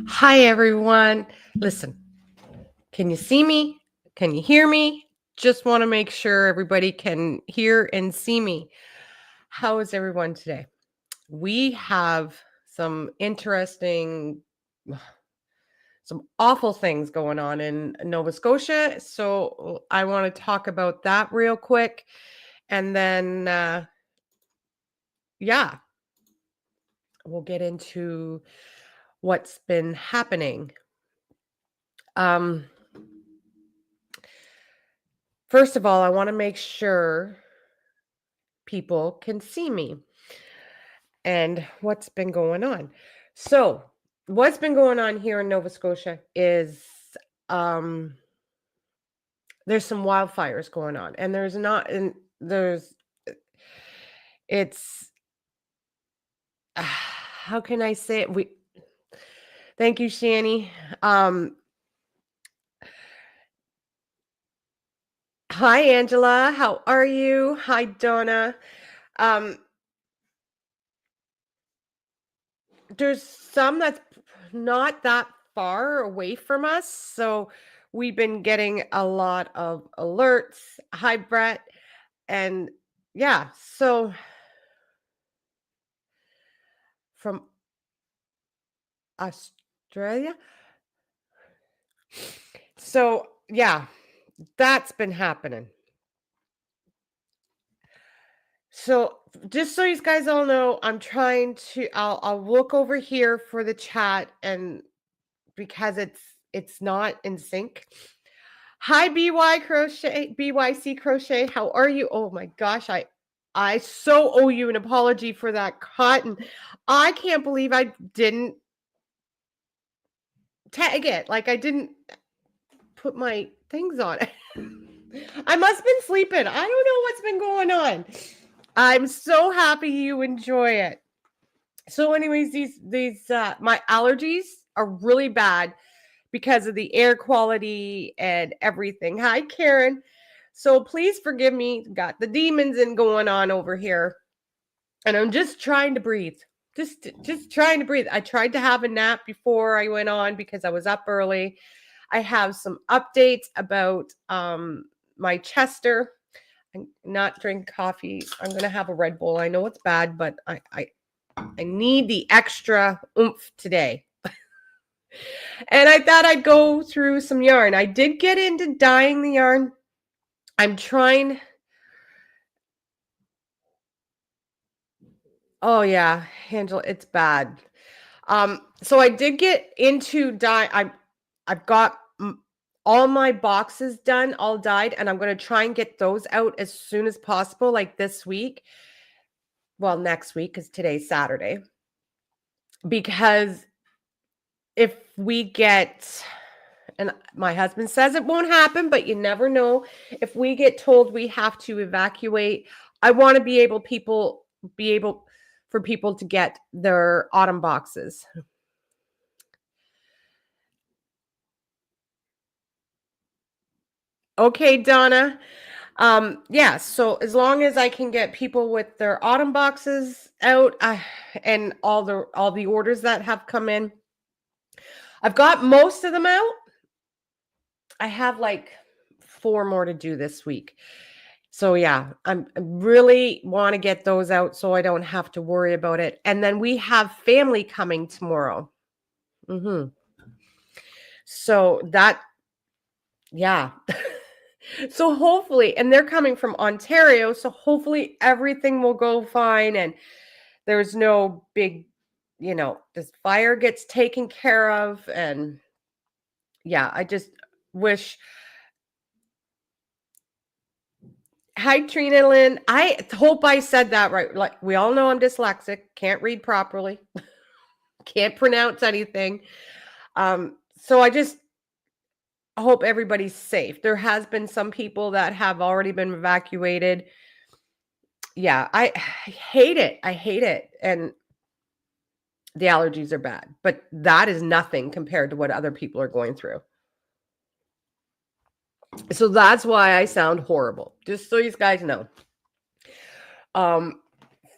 Hi, everyone. Listen, can you see me? Can you hear me? Just want to make sure everybody can hear and see me. How is everyone today? We have some interesting, some awful things going on in Nova Scotia. So I want to talk about that real quick. And then, yeah, we'll get into what's been happening. Um, First of all, I want to make sure people can see me and what's been going on. So, what's been going on here in Nova Scotia is um there's some wildfires going on, and there's not and there's it's how can I say it? We Thank you, Shani. Um Hi, Angela. How are you? Hi, Donna. Um there's some that's not that far away from us, so we've been getting a lot of alerts. Hi, Brett. And yeah, so from Australia. So yeah, that's been happening. So just so you guys all know, I'm trying to I'll look over here for the chat and because it's not in sync. Hi BYC crochet. How are you? Oh my gosh, I so owe you an apology for that cotton. I can't believe I didn't tag it. Like I didn't put my things on it. I must have been sleeping. I don't know what's been going on. I'm so happy you enjoy it. So, anyways, these my allergies are really bad because of the air quality and everything. Hi, Karen. So please forgive me. Got the demons in going on over here, and I'm just trying to breathe. Just trying to breathe. I tried to have a nap before I went on because I was up early. I have some updates about my Chester. I'm not drink coffee. I'm gonna have a Red Bull. I know it's bad, but I need the extra oomph today. And I thought I'd go through some yarn. I did get into dyeing the yarn. I'm trying. Oh yeah, Angela, it's bad. So I did get into dye. I've got all my boxes done, all dyed, and I'm going to try and get those out as soon as possible, like this week. Well, next week, because today's Saturday. Because if we get, and my husband says it won't happen, but you never know. If we get told we have to evacuate, I want to be able for people to get their autumn boxes. Okay, Donna. Yeah, so as long as I can get people with their autumn boxes out, and all the orders that have come in, I've got most of them out. I have like 4 more to do this week. So yeah, I really want to get those out so I don't have to worry about it. And then we have family coming tomorrow. Mhm. So that yeah. So hopefully, and they're coming from Ontario, so hopefully everything will go fine and there's no big, this fire gets taken care of. And yeah, I just wish. Hi, Trina Lynn. I hope I said that right. Like, we all know I'm dyslexic, can't read properly, can't pronounce anything. So I just hope everybody's safe. There has been some people that have already been evacuated. Yeah, I hate it. I hate it. And the allergies are bad, but that is nothing compared to what other people are going through. So that's why I sound horrible. Just so you guys know. Um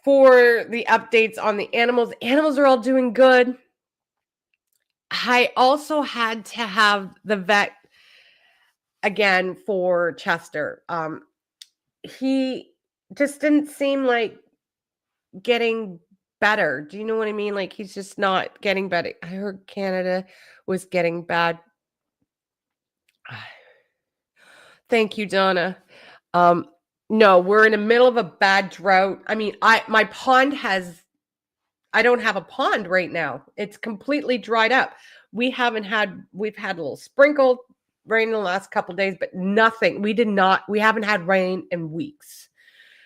for the updates on the animals. Animals are all doing good. I also had to have the vet again for Chester. He just didn't seem like getting better. Do you know what I mean? Like he's just not getting better. I heard Canada was getting bad. Thank you, Donna. No, we're in the middle of a bad drought. I mean, my pond has I don't have a pond right now. It's completely dried up. We've had a little sprinkle rain in the last couple days, but nothing. We haven't had rain in weeks.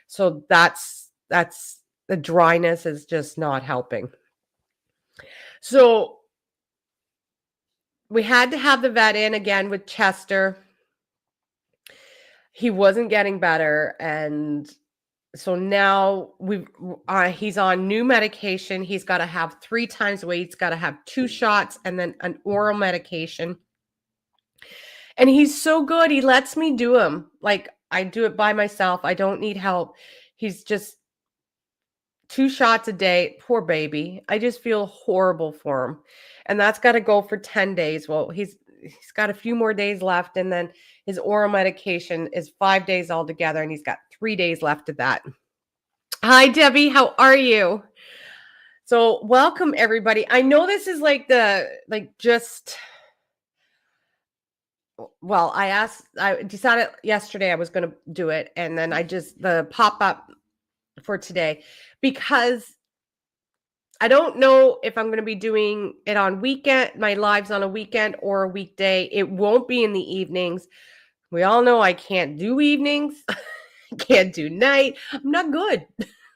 So that's the dryness is just not helping. So we had to have the vet in again with Chester. He wasn't getting better, and so now he's on new medication. He's got to have 3 times a week. He's got to have 2 shots and then an oral medication. And he's so good. He lets me do him. Like I do it by myself. I don't need help. He's just 2 shots a day. Poor baby. I just feel horrible for him. And that's got to go for 10 days. Well, he's got a few more days left, and then his oral medication is 5 days altogether, and he's got 3 days left of that. Hi, Debbie. How are you? So welcome, everybody. I know this is like I decided yesterday I was going to do it, and then the pop-up for today, because I don't know if I'm going to be doing it on my lives on a weekend or a weekday. It won't be in the evenings. We all know I can't do evenings. I can't do night. I'm not good.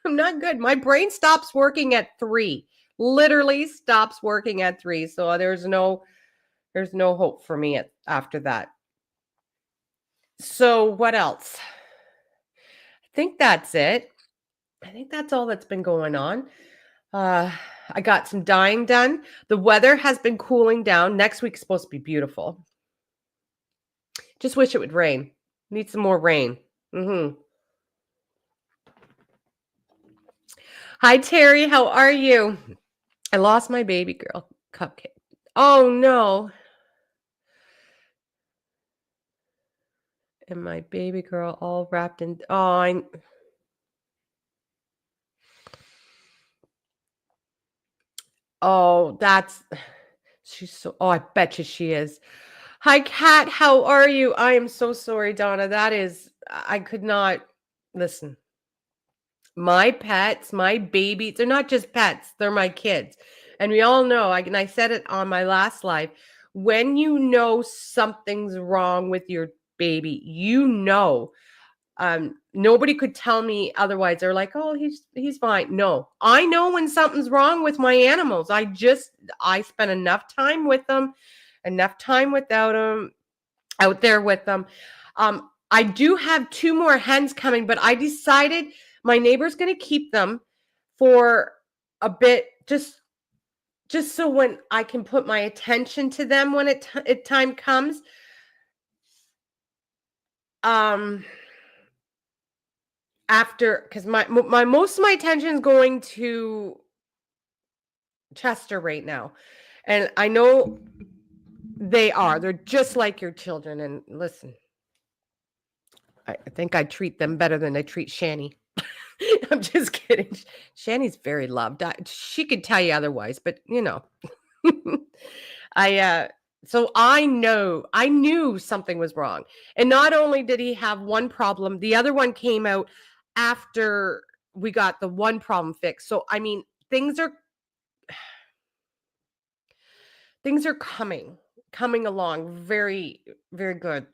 I'm not good. My brain stops working at 3. Literally stops working at 3. So there's no hope for me after that. So what else? I think that's it. I think that's all that's been going on. I got some dyeing done. The weather has been cooling down. Next week's supposed to be beautiful. Just wish it would rain. Need some more rain. Hi, Terry. How are you? I lost my baby girl cupcake. Oh, no. And my baby girl all wrapped in... she's so... Oh, I bet you she is. Hi, Kat. How are you? I am so sorry, Donna. I could not... Listen. My pets, my babies, they're not just pets. They're my kids. And we all know, and I said it on my last live, when you know something's wrong with your baby, nobody could tell me otherwise. They're like, oh, he's fine. No, I know when something's wrong with my animals. I spend enough time with them, enough time without them, out there with them. I do have 2 more hens coming, but I decided my neighbor's going to keep them for a bit, just so when I can put my attention to them when time comes. Because my most of my attention is going to Chester right now, and I know they're just like your children. And listen, I think I treat them better than I treat Shani. I'm just kidding. Shani's very loved. She could tell you otherwise, but so I knew something was wrong. And not only did he have one problem, the other one came out after we got the one problem fixed. So, I mean, things are coming along very, very good.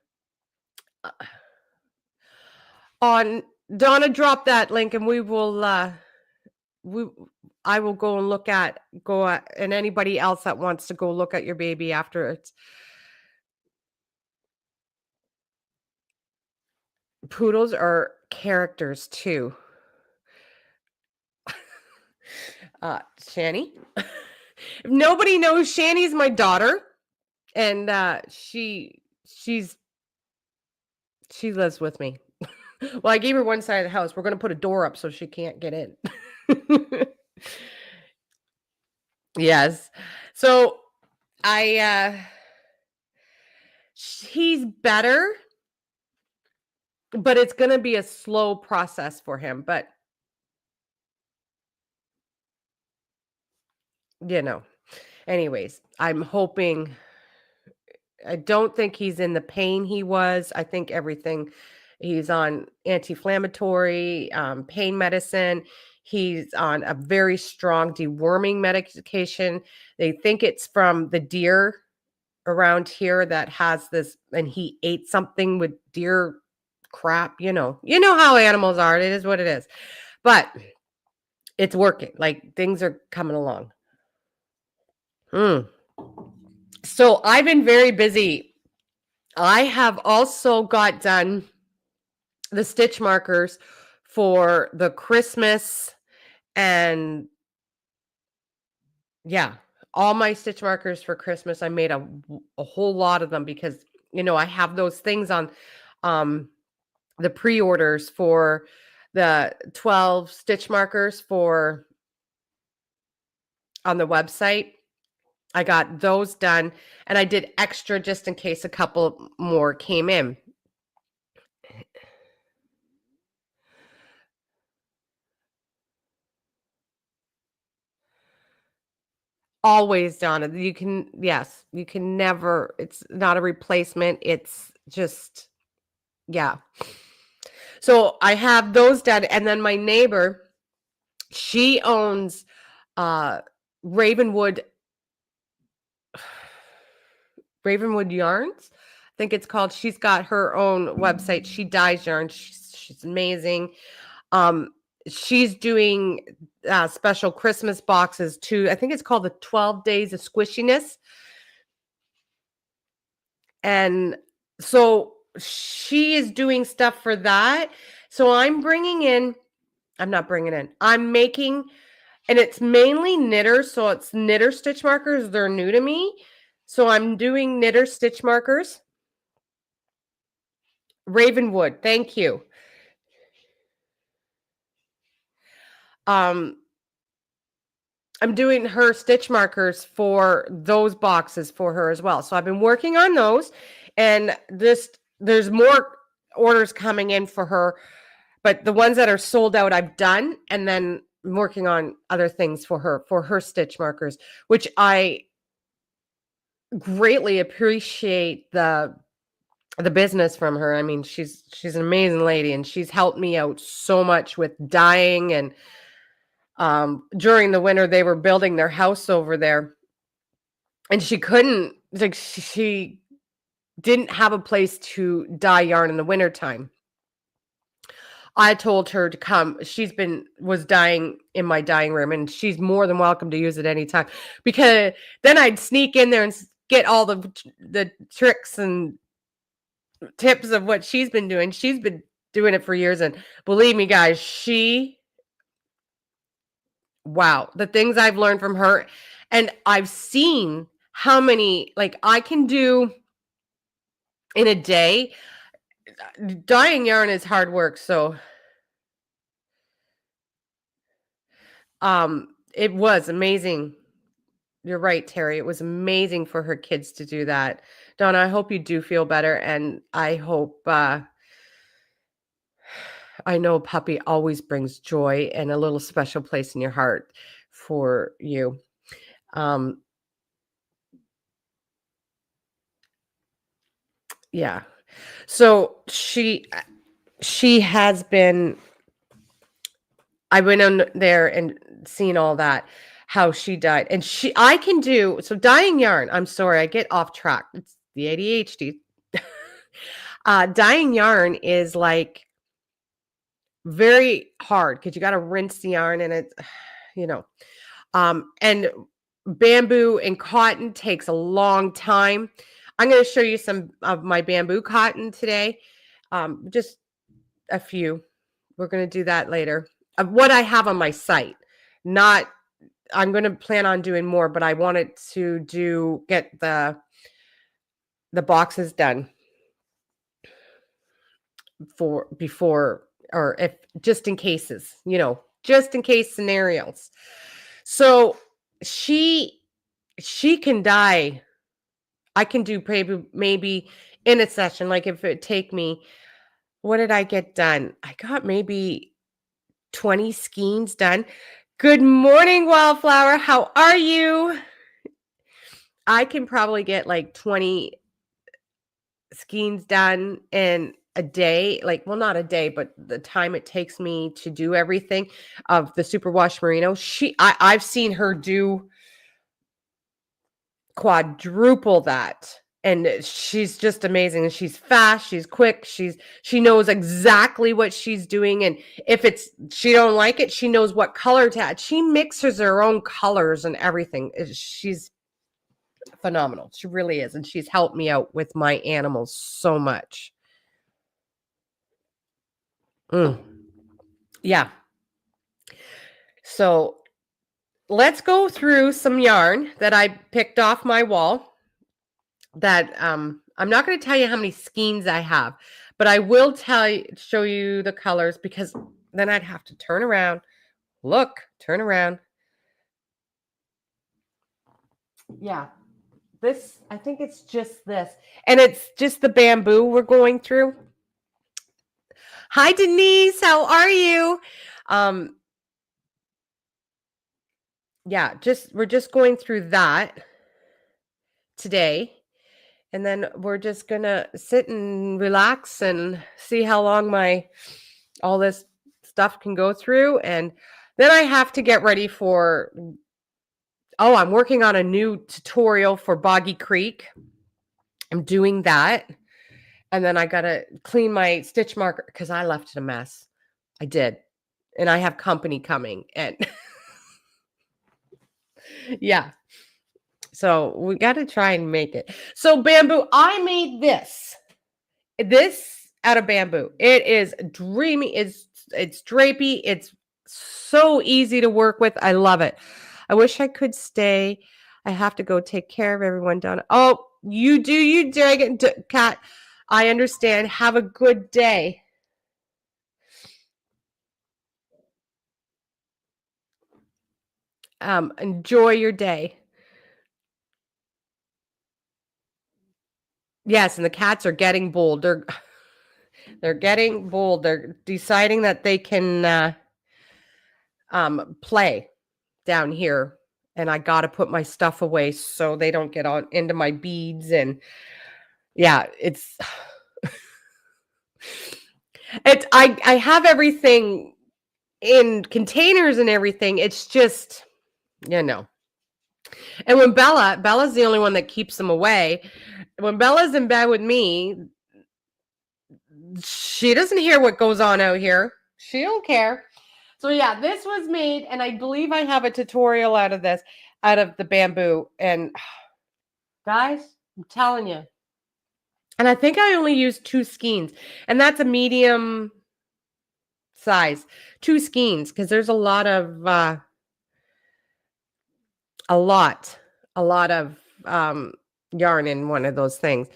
On Donna, drop that link, and I will go and and anybody else that wants to go look at your baby after it's. Poodles are characters too. Shani. If nobody knows, Shani's my daughter, and she lives with me. Well, I gave her one side of the house. We're going to put a door up so she can't get in. Yes. So I he's better, but it's gonna be a slow process for him. But you know, anyways, I'm hoping I don't think he's in the pain he was. I think everything he's on anti-inflammatory, pain medicine. He's on a very strong deworming medication. They think it's from the deer around here that has this, and he ate something with deer crap. You know how animals are. It is what it is. But it's working. Like things are coming along. Mm. So I've been very busy. I have also got done the stitch markers for the Christmas and yeah, all my stitch markers for Christmas. I made a whole lot of them because I have those things on um the pre-orders for the 12 stitch markers for on the website. I got those done and I did extra just in case a couple more came in. Always, Donna. Yes, you can never, it's not a replacement. It's just, yeah. So I have those done. And then my neighbor, she owns uh Ravenwood Ravenwood Yarns. I think it's called. She's got her own website. She dyes yarns. She's amazing. Um, she's doing special Christmas boxes too. I think it's called the 12 Days of Squishiness. And so she is doing stuff for that. So I'm not bringing in, I'm making, and it's mainly knitters. So it's knitter stitch markers. They're new to me. So I'm doing knitter stitch markers. Ravenwood, thank you. I'm doing her stitch markers for those boxes for her as well. So I've been working on those, and there's more orders coming in for her, but the ones that are sold out I've done, and then I'm working on other things for her stitch markers, which I greatly appreciate the business from her. I mean, she's an amazing lady, and she's helped me out so much with dyeing. And during the winter they were building their house over there, and she couldn't, like, she didn't have a place to dye yarn in the wintertime. I told her to come. Was dyeing in my dyeing room, and she's more than welcome to use it anytime, because then I'd sneak in there and get all the tricks and tips of what she's been doing. She's been doing it for years, and believe me, guys, wow, the things I've learned from her, and I've seen how many, like, I can do in a day. Dyeing yarn is hard work, so it was amazing. You're right, Terry. It was amazing for her kids to do that. Donna, I hope you do feel better, and I hope I know puppy always brings joy and a little special place in your heart for you. Um, yeah. So she has been, I went on there and seen all that, how she died. And I can do, so dyeing yarn. I'm sorry, I get off track. It's the ADHD. Dyeing yarn is like very hard because you got to rinse the yarn, and it's, you know, and bamboo and cotton takes a long time. I'm going to show you some of my bamboo cotton today. Just a few. We're going to do that later. Of what I have on my site. Not, I'm going to plan on doing more, but I wanted to get the boxes done for before, or if just in cases, just in case scenarios. So she can die. I can do maybe in a session, like if it take me, what did I get done? I got maybe 20 skeins done. Good morning, Wildflower. How are you? I can probably get like 20 skeins done in a day, like, well, not a day, but the time it takes me to do everything of the superwash merino. I've seen her do quadruple that, and she's just amazing. And she's fast, she's quick, she knows exactly what she's doing, and if she don't like it, she knows what color to add. She mixes her own colors and everything. She's phenomenal. She really is, and she's helped me out with my animals so much. Yeah. So let's go through some yarn that I picked off my wall that I'm not going to tell you how many skeins I have, but I will show you the colors, because then I'd have to turn around, turn around. Yeah. I think it's just this, and it's just the bamboo we're going through. Hi, Denise. How are you? Yeah, we're just going through that today. And then we're just going to sit and relax and see how long all this stuff can go through. And then I have to get ready for, I'm working on a new tutorial for Boggy Creek. I'm doing that. And then I got to clean my stitch marker because I left it a mess. I did. And I have company coming. And yeah. So we got to try and make it. So bamboo, I made this out of bamboo. It is dreamy. It's drapey. It's so easy to work with. I love it. I wish I could stay. I have to go take care of everyone down. Oh, you do, you dragon cat. I understand. Have a good day. Enjoy your day. Yes, and the cats are getting bold. They're getting bold. They're deciding that they can play down here, and I got to put my stuff away so they don't get on into my beads. And yeah, it's I have everything in containers and everything. It's just, and when Bella's the only one that keeps them away. When Bella's in bed with me, she doesn't hear what goes on out here. She don't care. So yeah, this was made, and I believe I have a tutorial out of the bamboo. And guys, I'm telling you. And I think I only used 2 skeins, and that's a medium size. 2 skeins, because there's a lot of yarn in one of those things.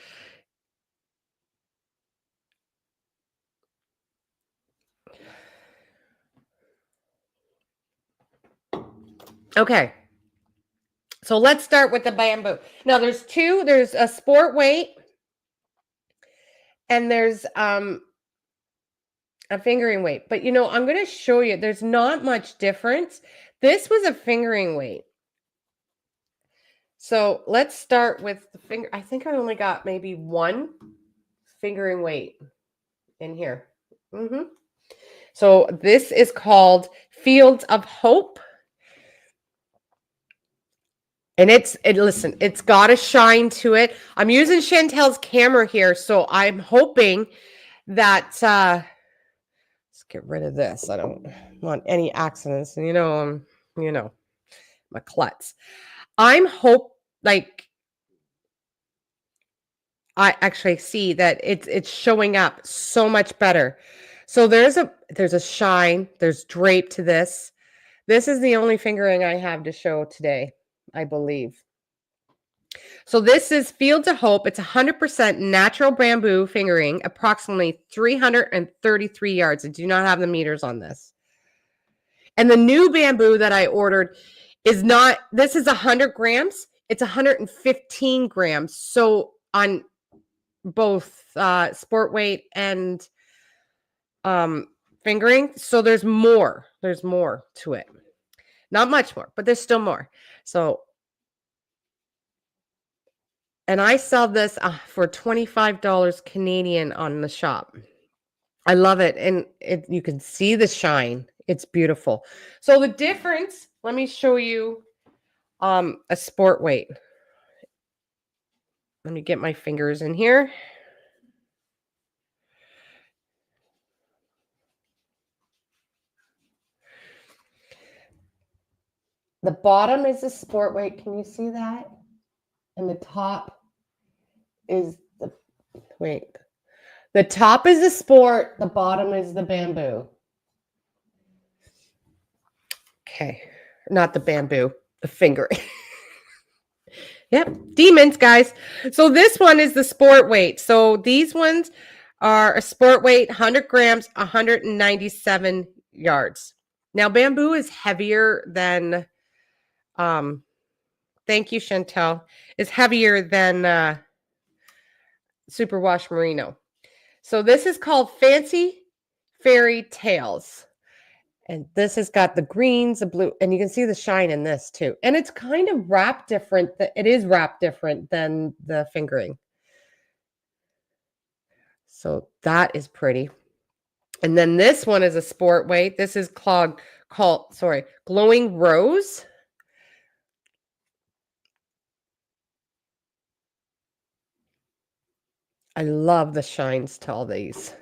Okay. So let's start with the bamboo. Now there's a sport weight, and there's a fingering weight. But I'm going to show you, there's not much difference. This was a fingering weight. So let's start with the finger. I think I only got maybe 1 fingering weight in here. So this is called Fields of Hope. And listen, it's got a shine to it. I'm using Chantel's camera here, so I'm hoping that let's get rid of this. I don't want any accidents. And my klutz. I actually see that it's showing up so much better. So there's a shine, there's drape to this. This is the only fingering I have to show today, I believe. So this is Fields of Hope. It's 100% natural bamboo fingering, approximately 333 yards. I do not have the meters on this. And the new bamboo that I ordered is not, this is 100 grams. It's 115 grams. So on both sport weight and fingering. So there's more. There's more to it. Not much more, but there's still more. So, and I sell this for $25 Canadian on the shop. I love it. And you can see the shine. It's beautiful. So the difference, let me show you a sport weight. Let me get my fingers in here. The bottom is the sport weight. Can you see that? And the top is the, wait. The top is the sport. The bottom is the bamboo. Okay. Not the bamboo, the finger. Yep. Demons, guys. So this one is the sport weight. So these ones are a sport weight, 100 grams, 197 yards. Now, bamboo is heavier than, thank you, Chantel, is heavier than Superwash Merino. So this is called Fancy Fairy Tales. And this has got the greens, the blue, and you can see the shine in this too. And it's kind of wrapped different. It is wrapped different than the fingering. So that is pretty. And then this one is a sport weight. This is called Glowing Rose. I love the shines to all these.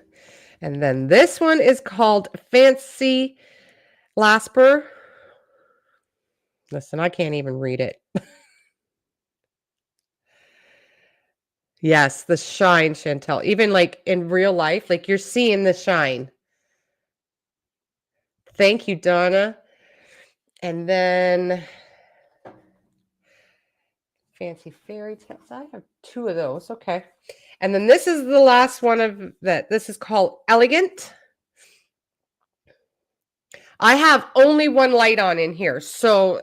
And then this one is called Fancy Lasper. Listen, I can't even read it. Yes, the shine, Chantel. Even like in real life, like you're seeing the shine. Thank you, Donna. And then Fancy Fairy Tales. I have two of those. Okay. And then this is the last one of that. This is called Elegant. I have only one light on in here. So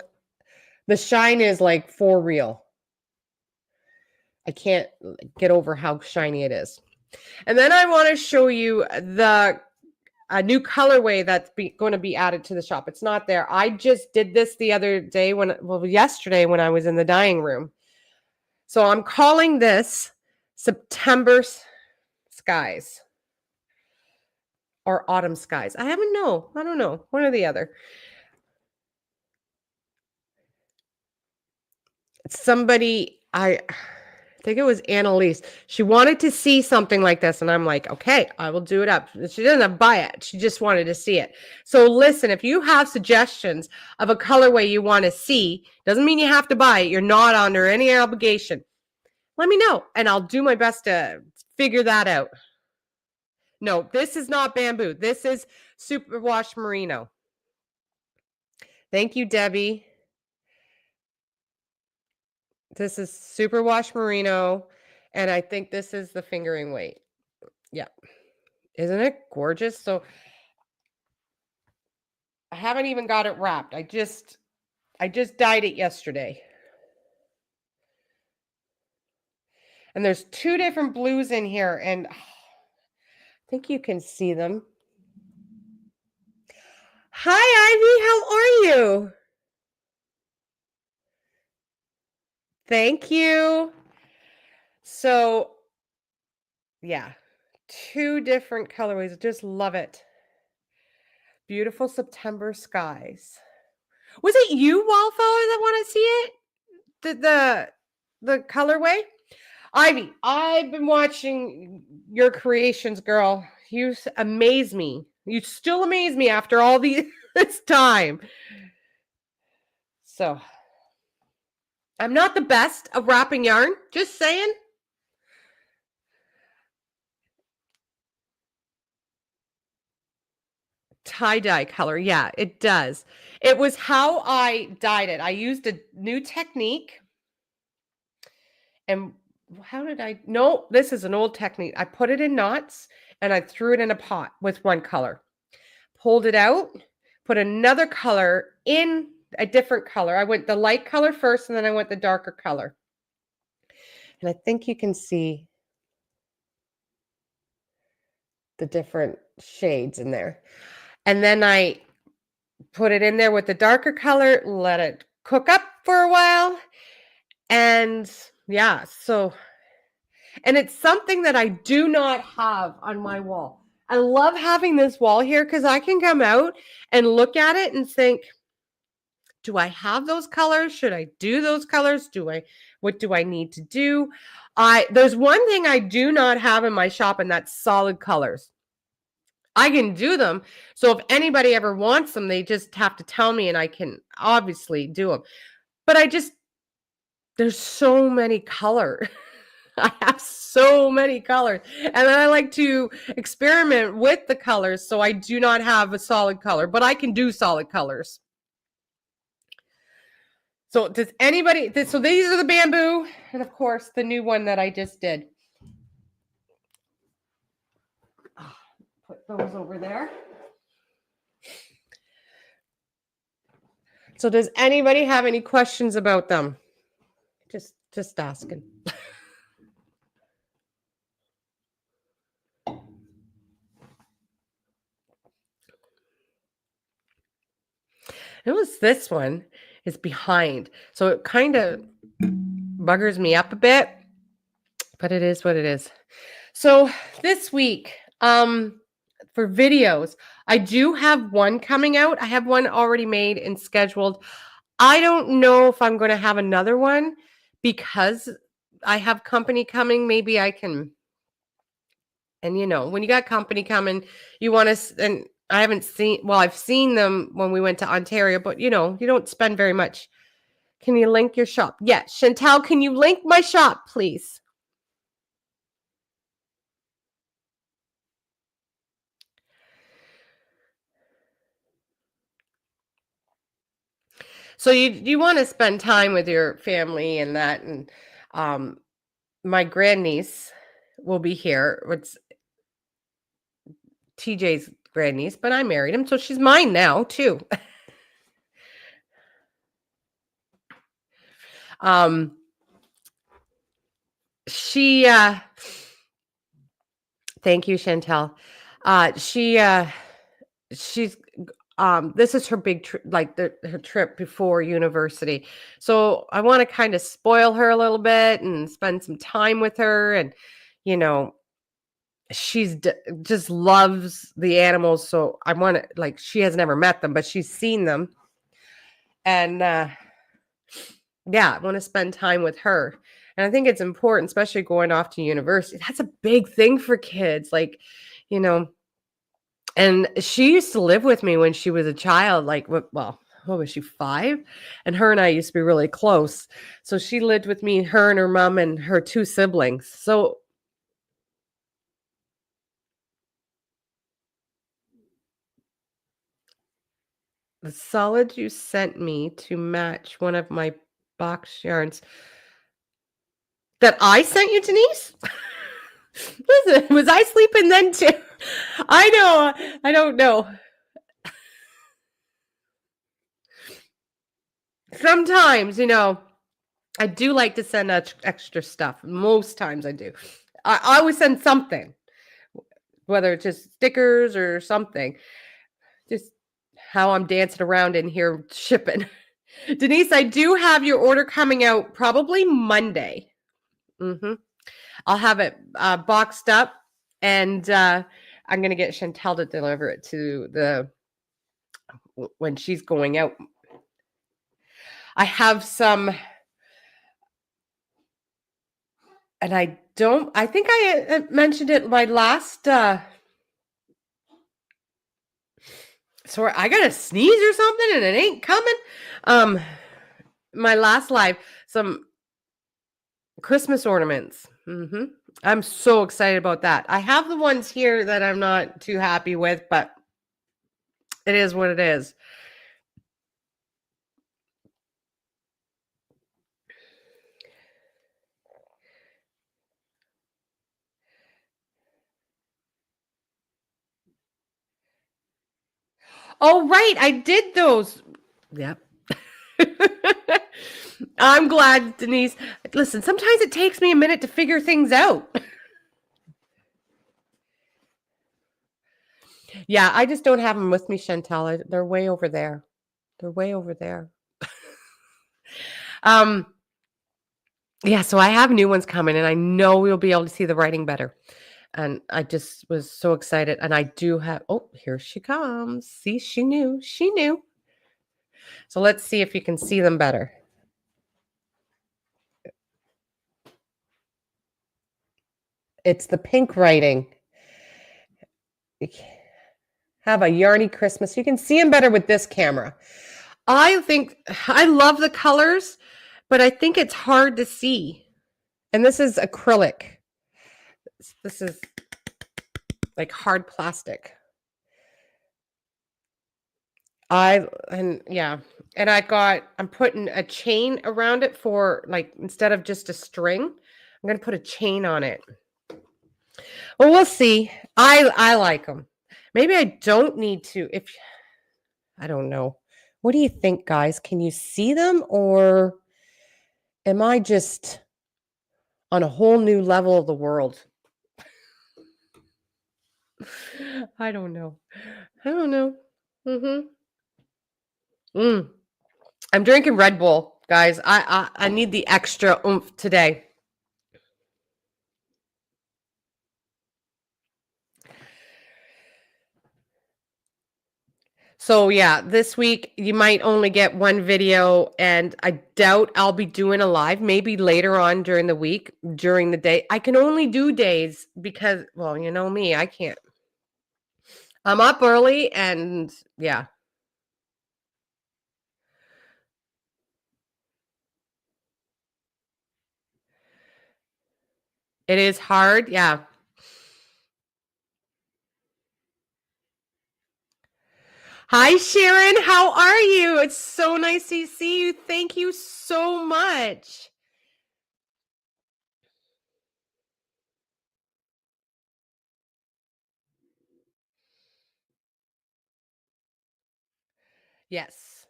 the shine is like for real. I can't get over how shiny it is. And then I want to show you a new colorway that's going to be added to the shop. It's not there. I just did this the other day yesterday when I was in the dyeing room. So I'm calling this September Skies or Autumn Skies. I don't know. One or the other. Somebody, I think it was Annalise. She wanted to see something like this. And I'm like, okay, I will do it up. She didn't have to buy it. She just wanted to see it. So listen, if you have suggestions of a colorway you want to see, doesn't mean you have to buy it. You're not under any obligation. Let me know. And I'll do my best to figure that out. No, this is not bamboo. This is Superwash Merino. Thank you, Debbie. This is Superwash Merino, and I think this is the fingering weight. Yeah. Isn't it gorgeous? So I haven't even got it wrapped. I just dyed it yesterday. And there's two different blues in here, and I think you can see them. Hi, Ivy. How are you? Thank you. So, yeah, two different colorways. I just love it. Beautiful September skies. Was it you, Wallflower, that want to see it? The colorway? Ivy, I've been watching your creations, girl. You amaze me. You still amaze me after all this time. So, I'm not the best of wrapping yarn, just saying. Tie-dye color. Yeah, it does. It was how I dyed it. I used a new technique. And how did I? No, this is an old technique. I put it in knots and I threw it in a pot with one color. Pulled it out, put another color in a different color. I went the light color first, and then I went the darker color. And I think you can see the different shades in there. And then I put it in there with the darker color, let it cook up for a while. And yeah, so, and it's something that I do not have on my wall. I love having this wall here because I can come out and look at it and think, do I have those colors? Should I do those colors? What do I need to do? There's one thing I do not have in my shop, and that's solid colors. I can do them. So if anybody ever wants them, they just have to tell me and I can obviously do them. But there's so many colors. I have so many colors. And then I like to experiment with the colors. So I do not have a solid color, but I can do solid colors. So does anybody, so these are the bamboo. And of course, the new one that I just did. Put those over there. So does anybody have any questions about them? Just asking. Notice this one is behind. So it kind of buggers me up a bit, but it is what it is. So this week, for videos, I do have one coming out. I have one already made and scheduled. I don't know if I'm going to have another one because I have company coming. Maybe I can. And when you got company coming, you want to, and I haven't seen, well, I've seen them when we went to Ontario, but you don't spend very much. Can you link your shop? Yes. Chantel, can you link my shop, please? So you want to spend time with your family and that, and my grandniece will be here. It's TJ's grandniece, but I married him, so she's mine now too. She thank you, Chantel. She's this is her big her trip before university. So I want to kind of spoil her a little bit and spend some time with her, and she's just loves the animals. So I want to, she has never met them, but she's seen them. And yeah, I want to spend time with her. And I think it's important, especially going off to university. That's a big thing for kids. And she used to live with me when she was a child, what was she, 5? And her and I used to be really close. So she lived with me, her and her mom and her 2 siblings. So the solid you sent me to match one of my box yarns that I sent you, Denise? Listen, was I sleeping then too? I know. I don't know. Sometimes, I do like to send extra stuff. Most times I do. I always send something, whether it's just stickers or something. Just how I'm dancing around in here shipping. Denise, I do have your order coming out probably Monday. I'll have it boxed up, and I'm going to get Chantel to deliver it to when she's going out. I have some, and I think I mentioned it my last, sorry, I got to sneeze or something and it ain't coming. My last live, some Christmas ornaments. I'm so excited about that. I have the ones here that I'm not too happy with, but it is what it is. Oh, right. I did those. Yep. I'm glad, Denise. Listen, sometimes it takes me a minute to figure things out. Yeah, I just don't have them with me, Chantal. They're way over there. They're way over there. um, yeah, so I have new ones coming, and I know we'll be able to see the writing better. And I just was so excited. And I do have, oh, here she comes. See, she knew. She knew. So let's see if you can see them better. It's the pink writing. Have a yarny Christmas. You can see them better with this camera. I think I love the colors, but I think it's hard to see. And this is acrylic. This is like hard plastic. I'm putting a chain around it for like instead of just a string, I'm going to put a chain on it. Well, we'll see. I like them. Maybe I don't need to if I don't know. What do you think, guys? Can you see them or am I just on a whole new level of the world? I don't know. I don't know. I'm drinking Red Bull, guys. I need the extra oomph today. So yeah, this week you might only get one video, and I doubt I'll be doing a live. Maybe later on during the week, during the day. I can only do days because, well, you know me, I can't. I'm up early, and yeah. It is hard, yeah. Hi, Sharon. How are you? It's so nice to see you. Thank you so much. Yes.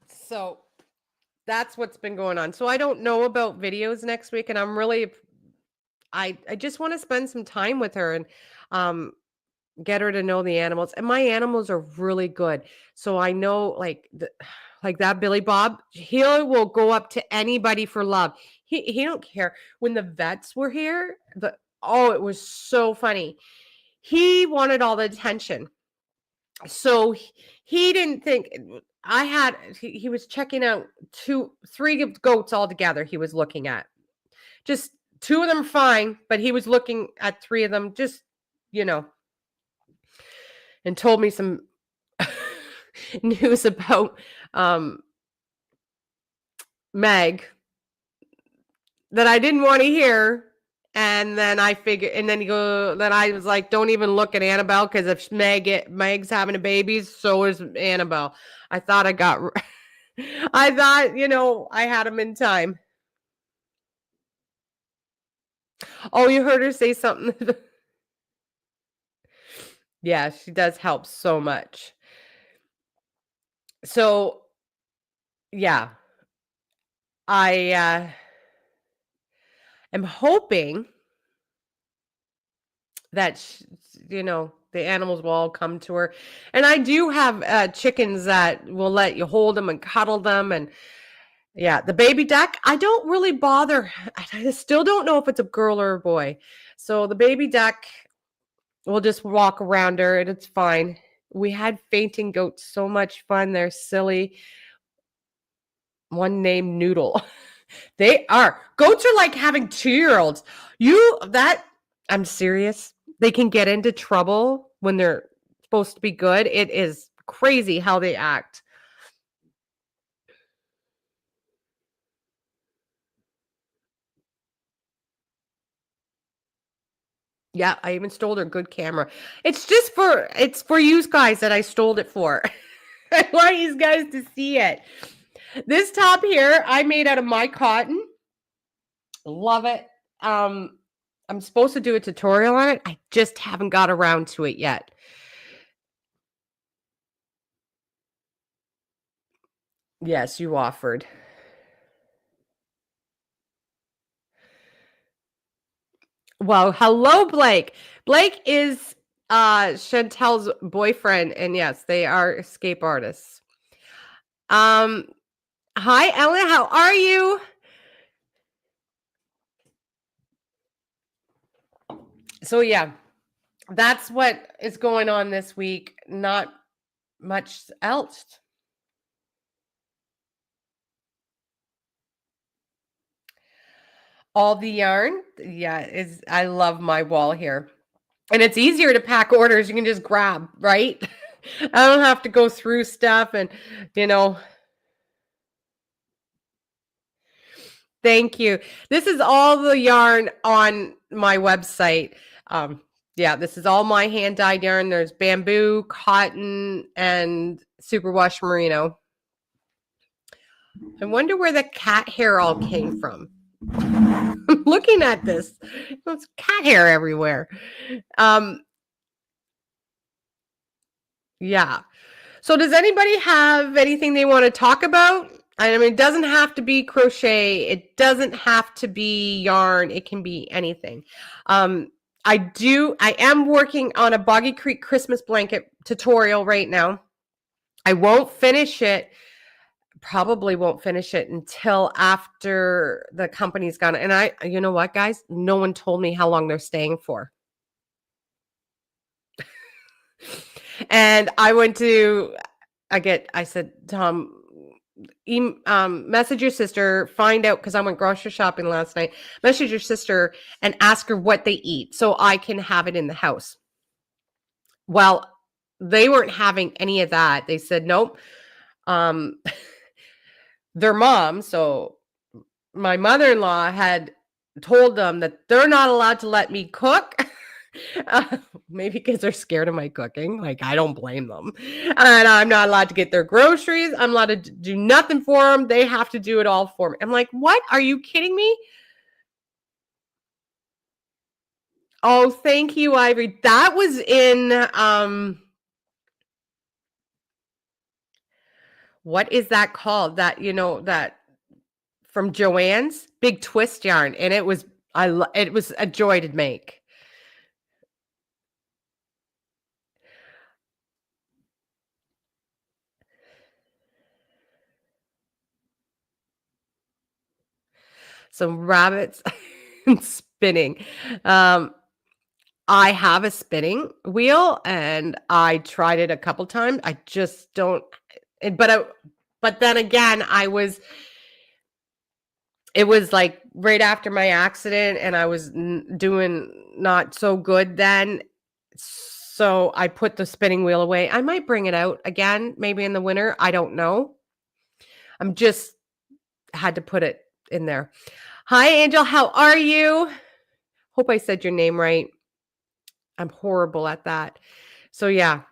So that's what's been going on. So I don't know about videos next week, and I'm really I just want to spend some time with her and um get her to know the animals. And my animals are really good. So I know like that Billy Bob, he will go up to anybody for love. He don't care. When the vets were here, it was so funny. He wanted all the attention. So he didn't think he was checking out three goats all together he was looking at. Just two of them fine, but he was looking at three of them just, you know, and told me some news about Meg that I didn't want to hear. And then then I was like, don't even look at Annabelle because if Meg's having a baby, so is Annabelle. I thought I thought, I had him in time. Oh, you heard her say something. Yeah, she does help so much. So, yeah, I am hoping that the animals will all come to her. And I do have chickens that will let you hold them and cuddle them. And yeah, the baby duck, I don't really bother. I still don't know if it's a girl or a boy. So the baby duck will just walk around her and it's fine. We had fainting goats, so much fun. They're silly. One named Noodle. They are. Goats are like having 2-year-olds. I'm serious. They can get into trouble when they're supposed to be good. It is crazy how they act. Yeah, I even stole their good camera. It's for you guys that I stole it for. I want you guys to see it. This top here, I made out of my cotton. Love it. I'm supposed to do a tutorial on it. I just haven't got around to it yet. Yes, you offered. Well, hello, Blake. Blake is Chantel's boyfriend, and yes, they are escape artists. Um, hi, Ellen. How are you? So yeah, that's what is going on this week. Not much else. All the yarn, yeah, is I love my wall here. And it's easier to pack orders. You can just grab, right? I don't have to go through stuff and, you know, thank you. This is all the yarn on my website. Um, yeah, this is all my hand dyed yarn. There's bamboo, cotton, and superwash merino. I wonder where the cat hair all came from. I'm looking at this. There's cat hair everywhere. Yeah. So does anybody have anything they want to talk about? I mean, it doesn't have to be crochet. It doesn't have to be yarn. It can be anything. I am working on a Boggy Creek Christmas blanket tutorial right now. I won't finish it. Probably won't finish it until after the company's gone. And you know what, guys? No one told me how long they're staying for. And I went to, I said, Tom, message your sister, find out, because I went grocery shopping last night. Message your sister and ask her what they eat so I can have it in the house. Well, they weren't having any of that. They said, nope. Their mom, so my mother-in-law, had told them that they're not allowed to let me cook. Maybe because they're scared of my cooking. Like, I don't blame them. And I'm not allowed to get their groceries. I'm allowed to do nothing for them. They have to do it all for me. I'm like, what? Are you kidding me? Oh, thank you, Ivory. That was in what is that called? That, that from Joann's Big Twist yarn, and it was it was a joy to make. Some rabbits and spinning. I have a spinning wheel and I tried it a couple times. I just don't, but then again, it was like right after my accident and I was doing not so good then. So I put the spinning wheel away. I might bring it out again, maybe in the winter. I don't know. I'm just had to put it in there. Hi, Angel. How are you? Hope I said your name right. I'm horrible at that. So yeah.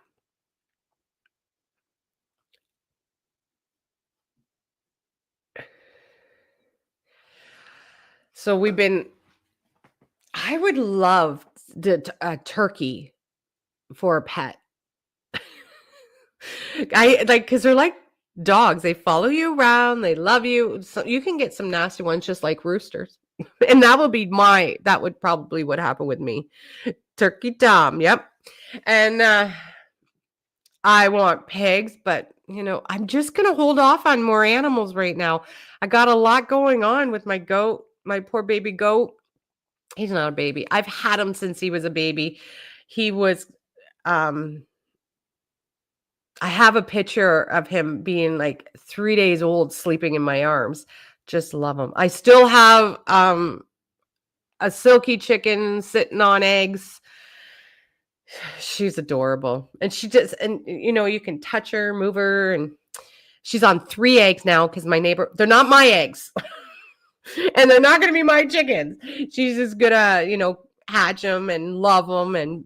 So I would love a turkey for a pet. I like, because they're like dogs. They follow you around. They love you. So you can get some nasty ones just like roosters. And that would probably what happened with me. Turkey Tom. Yep. And I want pigs, but I'm just going to hold off on more animals right now. I got a lot going on with my goat, my poor baby goat. He's not a baby. I've had him since he was a baby. He was, I have a picture of him being like 3 days old, sleeping in my arms. Just love him. I still have, a silky chicken sitting on eggs. She's adorable. And you can touch her, move her, and she's on 3 eggs now because they're not my eggs. And they're not going to be my chickens. She's just going to, hatch them and love them and,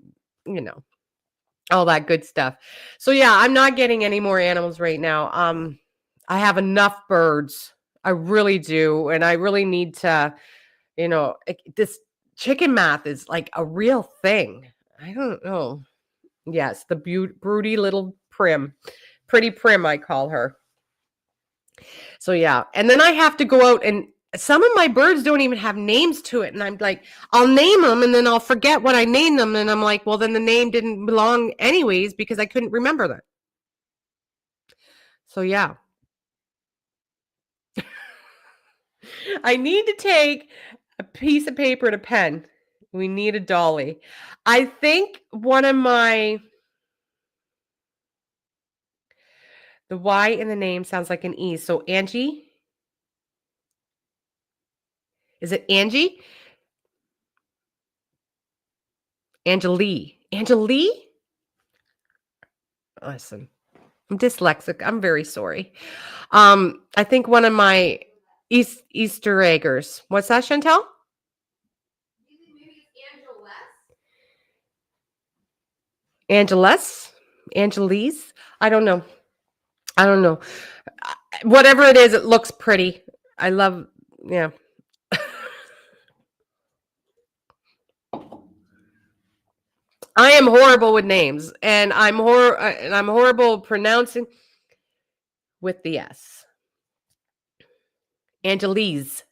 all that good stuff. So yeah, I'm not getting any more animals right now. I have enough birds. I really do. And I really need to, this chicken math is like a real thing. I don't know. Yes, the broody little Prim. Pretty Prim, I call her. So yeah, and then I have to go out, and some of my birds don't even have names to it, and I'm like, I'll name them and then I'll forget what I named them, and I'm like, well, then the name didn't belong anyways because I couldn't remember that. So yeah. I need to take a piece of paper and a pen. We need a dolly. I think one of my the Y in the name sounds like an E. So Angie. Is it Angie? Angelie. Angelie? Listen, I'm dyslexic. I'm very sorry. I think one of my Easter eggers. What's that, Chantel? Angeles? Angelise? I don't know. I don't know. Whatever it is, it looks pretty. I love, yeah. I am horrible with names, and I'm horrible pronouncing with the S. Angelise.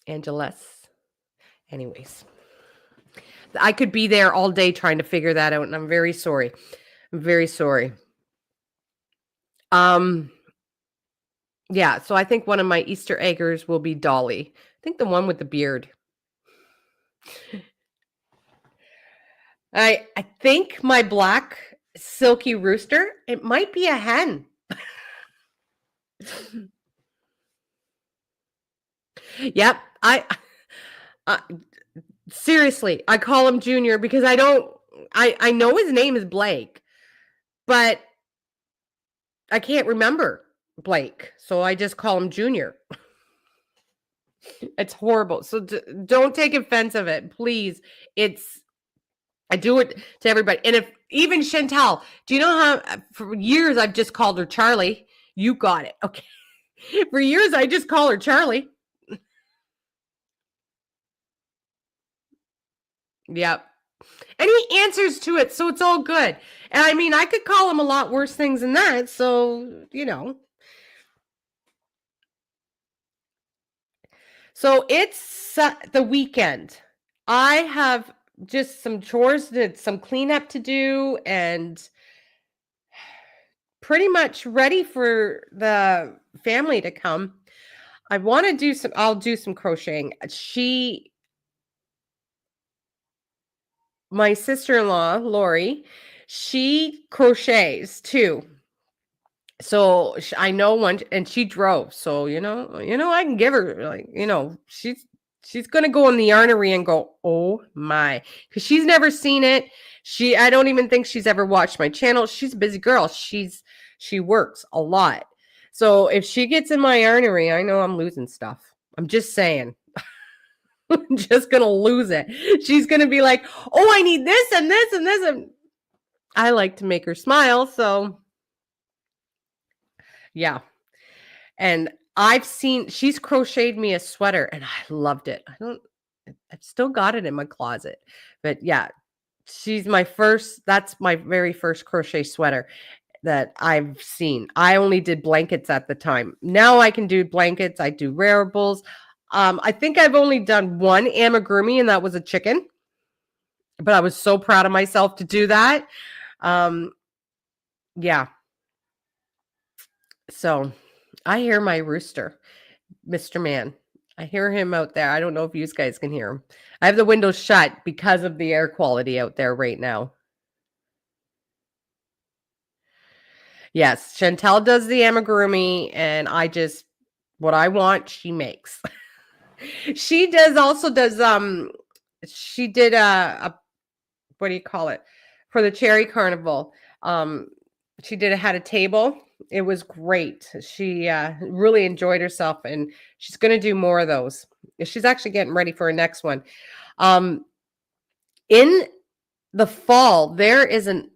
Angeles. Anyways, I could be there all day trying to figure that out, and I'm very sorry. I'm very sorry. Yeah, so I think one of my Easter eggers will be Dolly. I think the one with the beard. I think my black silky rooster, it might be a hen. Yep. I seriously, I call him Junior because I know his name is Blake, but I can't remember Blake, so I just call him Junior. It's horrible. So don't take offense of it, please. I do it to everybody. And if even Chantel, do you know how for years I've just called her Charlie? You got it. Okay. For years I just call her Charlie. Yep. And he answers to it, so it's all good. And I mean, I could call him a lot worse things than that. So, So it's the weekend. I have just some chores, some cleanup to do, and pretty much ready for the family to come. I want to I'll do some crocheting. My sister-in-law, Lori, she crochets too. So I know one, and she drove. So I can give her she's gonna go in the yarnery and go, oh my, because she's never seen it. I don't even think she's ever watched my channel. She's a busy girl. She works a lot. So if she gets in my yarnery, I know I'm losing stuff. I'm just saying. I'm just gonna lose it. She's gonna be like, oh, I need this and this and this. And I like to make her smile. So yeah. And she's crocheted me a sweater and I loved it. I've still got it in my closet. But yeah, that's my very first crochet sweater that I've seen. I only did blankets at the time. Now I can do blankets. I do wearables. I think I've only done one amigurumi, and that was a chicken. But I was so proud of myself to do that. Yeah. So I hear my rooster, Mr. Man. I hear him out there. I don't know if you guys can hear him. I have the windows shut because of the air quality out there right now. Yes, Chantel does the amigurumi, and what I want, she makes. She also does she did a what do you call it? For the cherry carnival. She had a table. It was great. She really enjoyed herself, and she's going to do more of those. She's actually getting ready for her next one. In the fall, there is an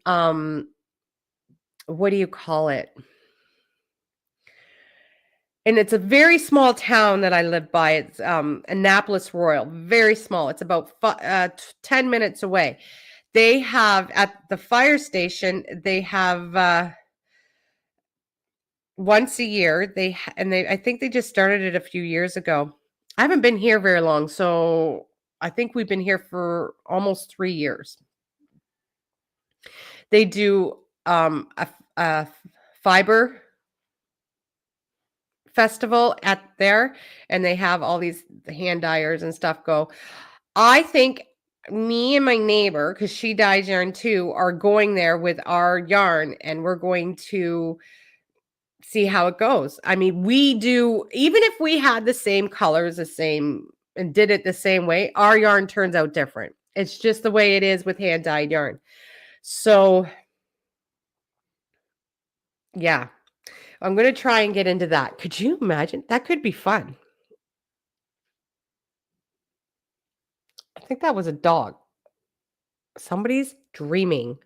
what do you call it? And it's a very small town that I live by. It's Annapolis Royal, very small. It's about 10 minutes away. They have at the fire station, they have once a year. I think they just started it a few years ago. I haven't been here very long, so I think we've been here for almost 3 years. They do a fiber festival at there, and they have all these hand dyers and stuff go. I think me and my neighbor, because she dyes yarn too, are going there with our yarn, and we're going to see how it goes. I mean, we do, even if we had the same colors, the same, and did it the same way, our yarn turns out different. It's just the way it is with hand dyed yarn. So, yeah, I'm going to try and get into that. Could you imagine? That could be fun. I think that was a dog. Somebody's dreaming.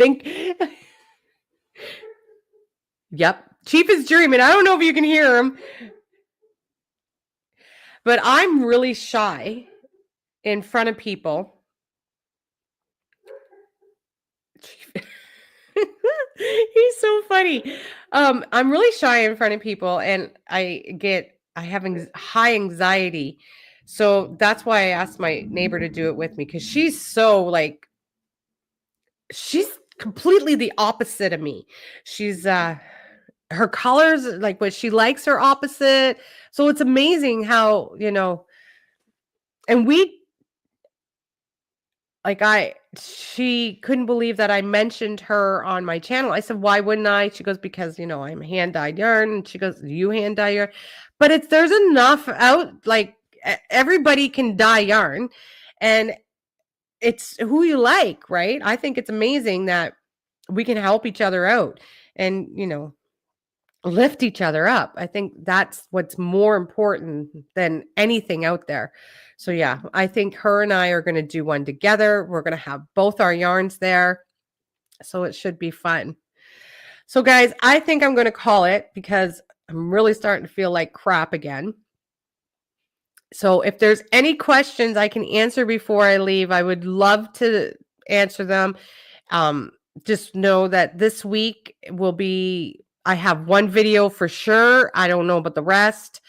think. Yep. Chief is dreaming. I don't know if you can hear him. But I'm really shy in front of people. He's so funny. I'm really shy in front of people, and I have high anxiety. So that's why I asked my neighbor to do it with me, because she's so like, she's completely the opposite of me. She's her colors, like what she likes are opposite. So it's amazing how, and she couldn't believe that I mentioned her on my channel. I said, why wouldn't I? She goes, because, I'm hand dyed yarn. And she goes, you hand dye yarn? But there's enough out, like everybody can dye yarn, and it's who you like, right? I think it's amazing that we can help each other out and, lift each other up. I think that's what's more important than anything out there. So yeah, I think her and I are going to do one together. We're going to have both our yarns there. So it should be fun. So guys, I think I'm going to call it, because I'm really starting to feel like crap again. So if there's any questions I can answer before I leave, I would love to answer them. Just know that this week I have one video for sure. I don't know about the rest.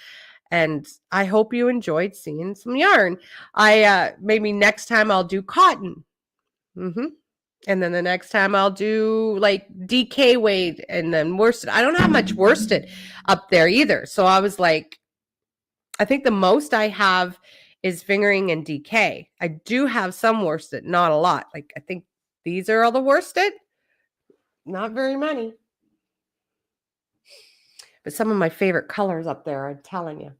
And I hope you enjoyed seeing some yarn. Maybe next time I'll do cotton. And then the next time I'll do like DK weight, and then worsted. I don't have much worsted up there either. So I was like, I think the most I have is fingering and DK. I do have some worsted, not a lot. Like, I think these are all the worsted. Not very many. But some of my favorite colors up there, I'm telling you.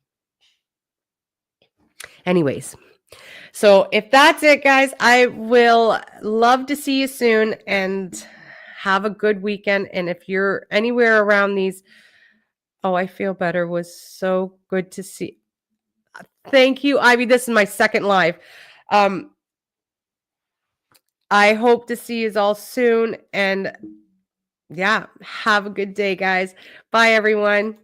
Anyways, so if that's it, guys, I will love to see you soon, and have a good weekend. And if you're anywhere around these, I feel better, was so good to see. Thank you, Ivy. This is my second live. I hope to see you all soon. And yeah, have a good day, guys. Bye, everyone.